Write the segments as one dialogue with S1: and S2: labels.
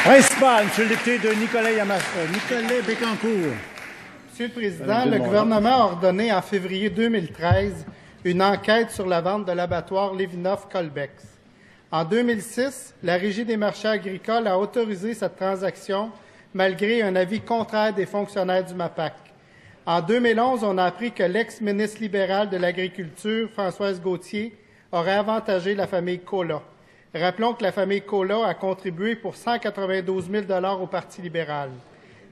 S1: Principal, M. le député de Nicolet Bécancour.
S2: Monsieur le Président, le gouvernement a ordonné en février 2013 une enquête sur la vente de l'abattoir Lévinoff-Colbex. En 2006, la Régie des marchés agricoles a autorisé cette transaction malgré un avis contraire des fonctionnaires du MAPAC. En 2011, on a appris que l'ex-ministre libéral de l'Agriculture, Françoise Gauthier, aurait avantagé la famille Colas. Rappelons que la famille Colas a contribué pour 192 000 $ au Parti libéral.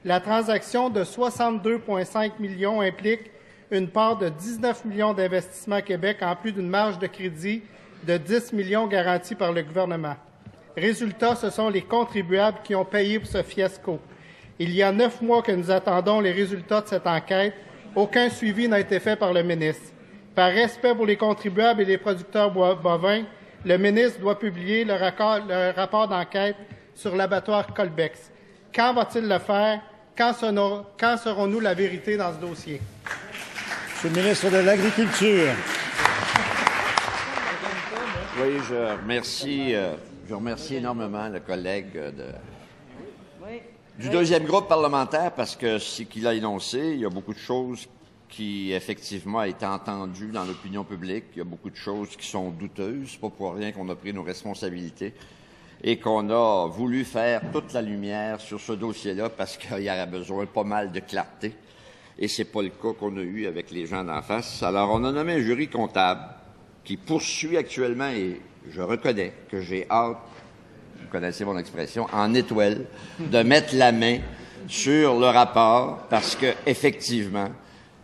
S2: La transaction de 62,5 millions implique une part de 19 millions d'investissement Québec en plus d'une marge de crédit de 10 millions garantie par le gouvernement. Résultat, ce sont les contribuables qui ont payé pour ce fiasco. Il y a 9 mois que nous attendons les résultats de cette enquête. Aucun suivi n'a été fait par le ministre. Par respect pour les contribuables et les producteurs bovins, le ministre doit publier le rapport d'enquête sur l'abattoir Colbex. Quand va-t-il le faire? Quand saurons-nous la vérité dans ce dossier?
S1: Monsieur le ministre de l'Agriculture.
S3: Oui, je remercie énormément le collègue du deuxième groupe parlementaire parce que ce qu'il a énoncé, il y a beaucoup de choses qui, effectivement, a été entendues dans l'opinion publique. Il y a beaucoup de choses qui sont douteuses. C'est pas pour rien qu'on a pris nos responsabilités et qu'on a voulu faire toute la lumière sur ce dossier-là parce qu'il y aurait besoin pas mal de clarté. Et c'est pas le cas qu'on a eu avec les gens d'en face. Alors, on a nommé un jury comptable qui poursuit actuellement, et je reconnais que j'ai hâte, vous connaissez mon expression, en étoile, de mettre la main sur le rapport parce que, effectivement,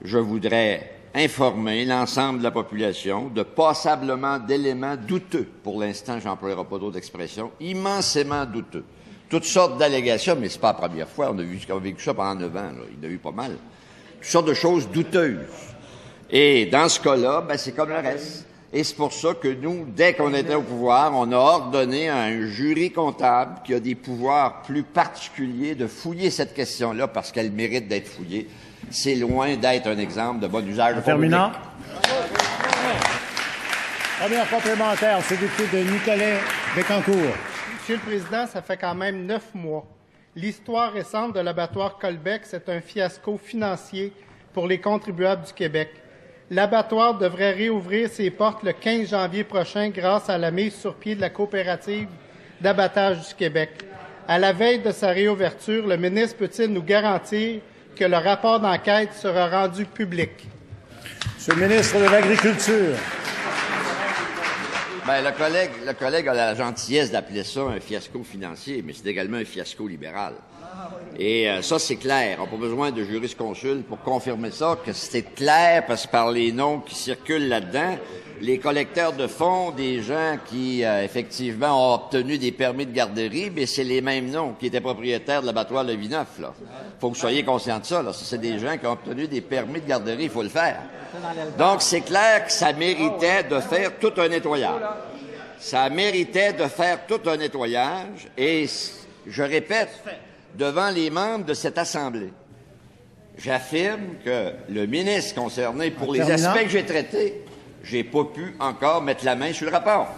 S3: je voudrais informer l'ensemble de la population de passablement d'éléments douteux. Pour l'instant, j'emploierai pas d'autres expressions, immensément douteux. Toutes sortes d'allégations, mais c'est pas la première fois. On a vécu ça pendant 9 ans, là. Il y en a eu pas mal. Toutes sortes de choses douteuses. Et dans ce cas-là, c'est comme le reste. Et c'est pour ça que nous, dès qu'on était au pouvoir, on a ordonné à un jury comptable qui a des pouvoirs plus particuliers de fouiller cette question-là parce qu'elle mérite d'être fouillée. C'est loin d'être un exemple de bon usage de fonds publics.
S1: Terminant. Première complémentaire, c'est le député de Nicolet Bécancour.
S2: Monsieur le Président, ça fait quand même 9 mois. L'histoire récente de l'abattoir Colbex est un fiasco financier pour les contribuables du Québec. L'abattoir devrait réouvrir ses portes le 15 janvier prochain grâce à la mise sur pied de la coopérative d'abattage du Québec. À la veille de sa réouverture, le ministre peut-il nous garantir que le rapport d'enquête sera rendu public?
S1: Monsieur le ministre de l'Agriculture.
S3: Le collègue a la gentillesse d'appeler ça un fiasco financier, mais c'est également un fiasco libéral. Et ça, c'est clair. On n'a pas besoin de jurisconsulte pour confirmer ça, que c'est clair, parce que par les noms qui circulent là-dedans, les collecteurs de fonds, des gens qui, effectivement, ont obtenu des permis de garderie, mais c'est les mêmes noms qui étaient propriétaires de l'abattoir Lévinoff, là. Faut que vous soyez conscients de ça, là. C'est des gens qui ont obtenu des permis de garderie, il faut le faire. Donc, c'est clair que ça méritait de faire tout un nettoyage. Ça méritait de faire tout un nettoyage, et je répète, devant les membres de cette Assemblée, j'affirme que le ministre concerné, pour les aspects que j'ai traités, j'ai pas pu encore mettre la main sur le rapport.